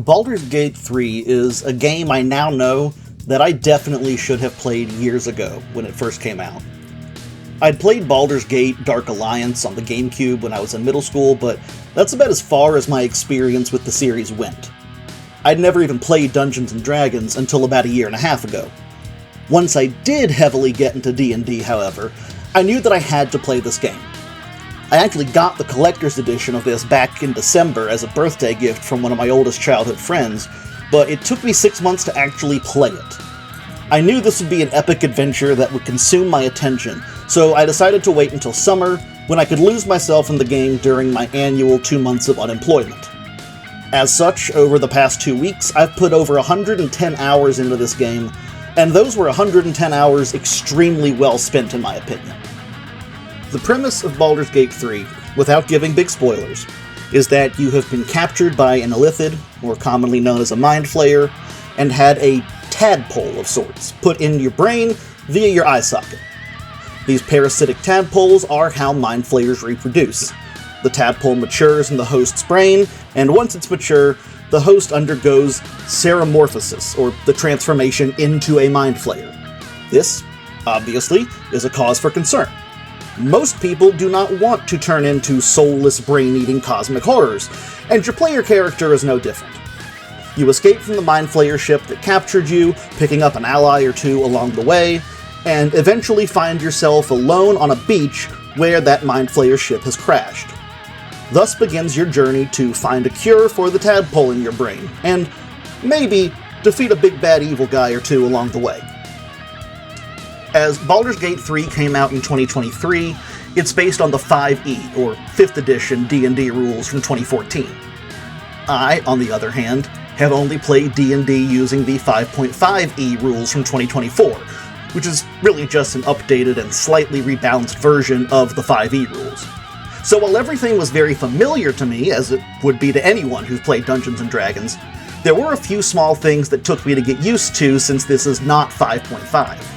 Baldur's Gate 3 is a game I now know that I definitely should have played years ago when it first came out. I'd played Baldur's Gate Dark Alliance on the GameCube when I was in middle school, but that's about as far as my experience with the series went. I'd never even played Dungeons & Dragons until about a year and a half ago. Once I did heavily get into D&D, however, I knew that I had to play this game. I actually got the collector's edition of this back in December as a birthday gift from one of my oldest childhood friends, but it took me 6 months to actually play it. I knew this would be an epic adventure that would consume my attention, so I decided to wait until summer, when I could lose myself in the game during my annual 2 months of unemployment. As such, over the past 2 weeks, I've put over 110 hours into this game, and those were 110 hours extremely well spent in my opinion. The premise of Baldur's Gate 3, without giving big spoilers, is that you have been captured by an illithid, or commonly known as a mind flayer, and had a tadpole of sorts put in your brain via your eye socket. These parasitic tadpoles are how mind flayers reproduce. The tadpole matures in the host's brain, and once it's mature, the host undergoes ceremorphosis, or the transformation into a mind flayer. This, obviously, is a cause for concern. Most people do not want to turn into soulless, brain-eating cosmic horrors, and your player character is no different. You escape from the Mind Flayer ship that captured you, picking up an ally or two along the way, and eventually find yourself alone on a beach where that Mind Flayer ship has crashed. Thus begins your journey to find a cure for the tadpole in your brain, and maybe defeat a big bad evil guy or two along the way. As Baldur's Gate 3 came out in 2023, it's based on the 5e, or 5th edition D&D rules from 2014. I, on the other hand, have only played D&D using the 5.5e rules from 2024, which is really just an updated and slightly rebalanced version of the 5e rules. So while everything was very familiar to me, as it would be to anyone who's played Dungeons & Dragons, there were a few small things that took me to get used to since this is not 5.5.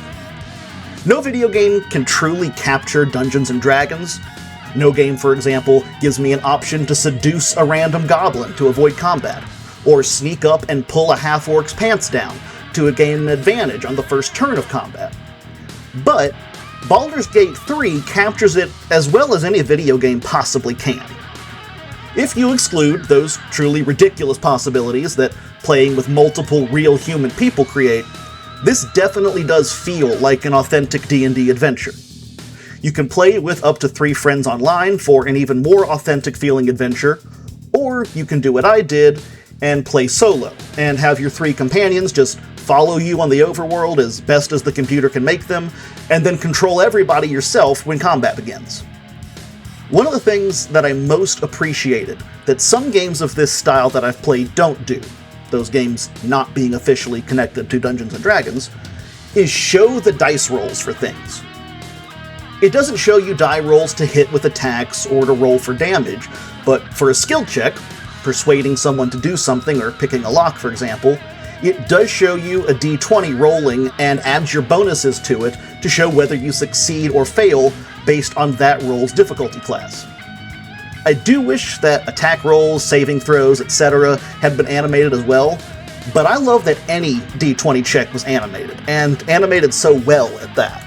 No video game can truly capture Dungeons & Dragons. No game, for example, gives me an option to seduce a random goblin to avoid combat, or sneak up and pull a half-orc's pants down to gain an advantage on the first turn of combat. But Baldur's Gate 3 captures it as well as any video game possibly can. If you exclude those truly ridiculous possibilities that playing with multiple real human people create, this definitely does feel like an authentic D&D adventure. You can play with up to 3 friends online for an even more authentic feeling adventure, or you can do what I did and play solo, and have your 3 companions just follow you on the overworld as best as the computer can make them, and then control everybody yourself when combat begins. One of the things that I most appreciated that some games of this style that I've played don't do, those games not being officially connected to Dungeons & Dragons, is show the dice rolls for things. It doesn't show you die rolls to hit with attacks or to roll for damage, but for a skill check, persuading someone to do something or picking a lock, for example, it does show you a d20 rolling and adds your bonuses to it to show whether you succeed or fail based on that roll's difficulty class. I do wish that attack rolls, saving throws, etc. had been animated as well, but I love that any d20 check was animated, and animated so well at that.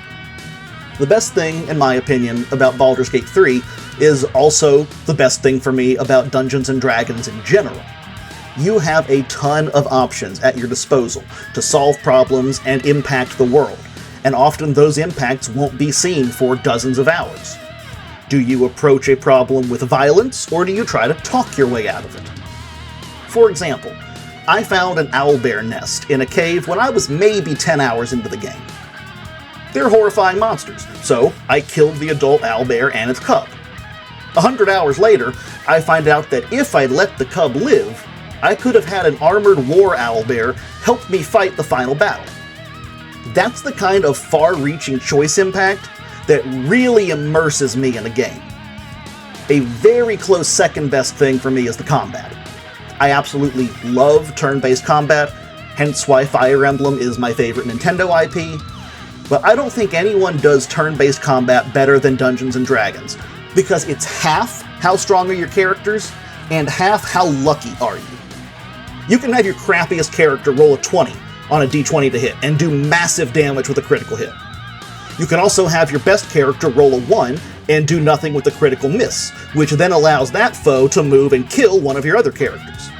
The best thing, in my opinion, about Baldur's Gate 3 is also the best thing for me about Dungeons & Dragons in general. You have a ton of options at your disposal to solve problems and impact the world, and often those impacts won't be seen for dozens of hours. Do you approach a problem with violence, or do you try to talk your way out of it? For example, I found an owlbear nest in a cave when I was maybe 10 hours into the game. They're horrifying monsters, so I killed the adult owlbear and its cub. 100 hours later, I find out that if I'd let the cub live, I could have had an armored war owlbear help me fight the final battle. That's the kind of far-reaching choice impact that really immerses me in a game. A very close second best thing for me is the combat. I absolutely love turn-based combat, hence why Fire Emblem is my favorite Nintendo IP, but I don't think anyone does turn-based combat better than Dungeons & Dragons, because it's half how strong are your characters, and half how lucky are you. You can have your crappiest character roll a 20 on a d20 to hit and do massive damage with a critical hit. You can also have your best character roll a 1 and do nothing with a critical miss, which then allows that foe to move and kill one of your other characters.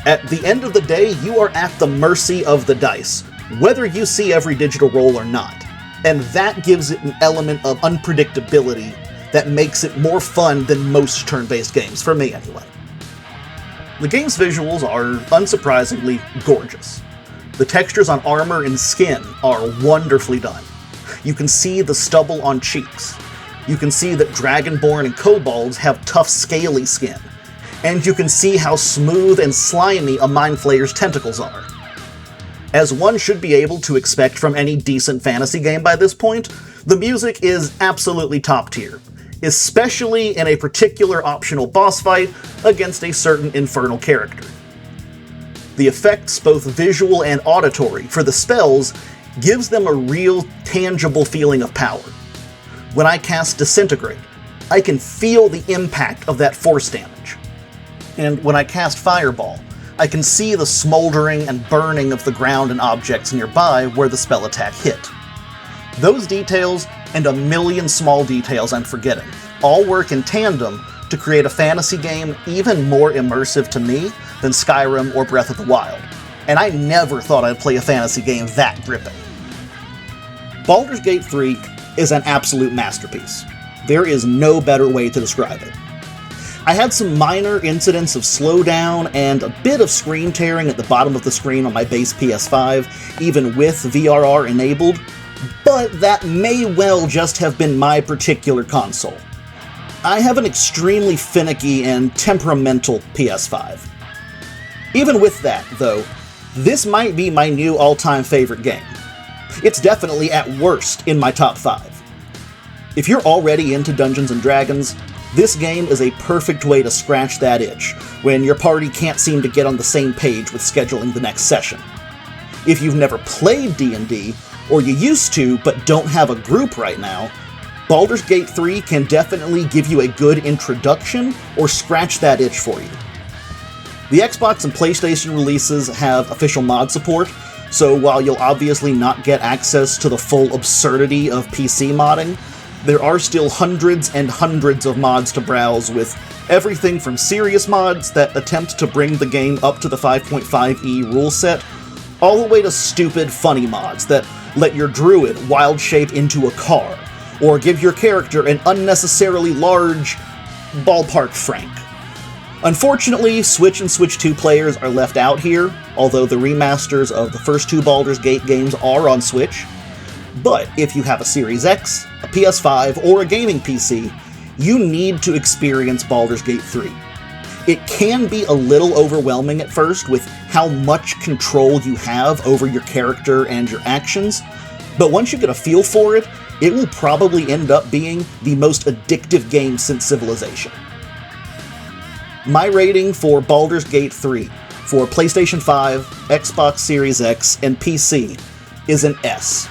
At the end of the day, you are at the mercy of the dice, whether you see every digital roll or not, and that gives it an element of unpredictability that makes it more fun than most turn-based games, for me anyway. The game's visuals are unsurprisingly gorgeous. The textures on armor and skin are wonderfully done. You can see the stubble on cheeks. You can see that Dragonborn and Kobolds have tough, scaly skin. And you can see how smooth and slimy a Mind Flayer's tentacles are. As one should be able to expect from any decent fantasy game by this point, the music is absolutely top tier, especially in a particular optional boss fight against a certain infernal character. The effects, both visual and auditory, for the spells gives them a real, tangible feeling of power. When I cast Disintegrate, I can feel the impact of that force damage. And when I cast Fireball, I can see the smoldering and burning of the ground and objects nearby where the spell attack hit. Those details, and a million small details I'm forgetting, all work in tandem to create a fantasy game even more immersive to me than Skyrim or Breath of the Wild, and I never thought I'd play a fantasy game that gripping. Baldur's Gate 3 is an absolute masterpiece. There is no better way to describe it. I had some minor incidents of slowdown and a bit of screen tearing at the bottom of the screen on my base PS5, even with VRR enabled, but that may well just have been my particular console. I have an extremely finicky and temperamental PS5. Even with that, though, this might be my new all-time favorite game. It's definitely at worst in my top 5. If you're already into Dungeons & Dragons, this game is a perfect way to scratch that itch when your party can't seem to get on the same page with scheduling the next session. If you've never played D&D, or you used to but don't have a group right now, Baldur's Gate 3 can definitely give you a good introduction or scratch that itch for you. The Xbox and PlayStation releases have official mod support, so while you'll obviously not get access to the full absurdity of PC modding, there are still hundreds and hundreds of mods to browse, with everything from serious mods that attempt to bring the game up to the 5.5e rule set, all the way to stupid funny mods that let your druid wild shape into a car, or give your character an unnecessarily large ballpark frank. Unfortunately, Switch and Switch 2 players are left out here, although the remasters of the first 2 Baldur's Gate games are on Switch. But if you have a Series X, a PS5, or a gaming PC, you need to experience Baldur's Gate 3. It can be a little overwhelming at first with how much control you have over your character and your actions, but once you get a feel for it, it will probably end up being the most addictive game since Civilization. My rating for Baldur's Gate 3 for PlayStation 5, Xbox Series X, and PC is an S.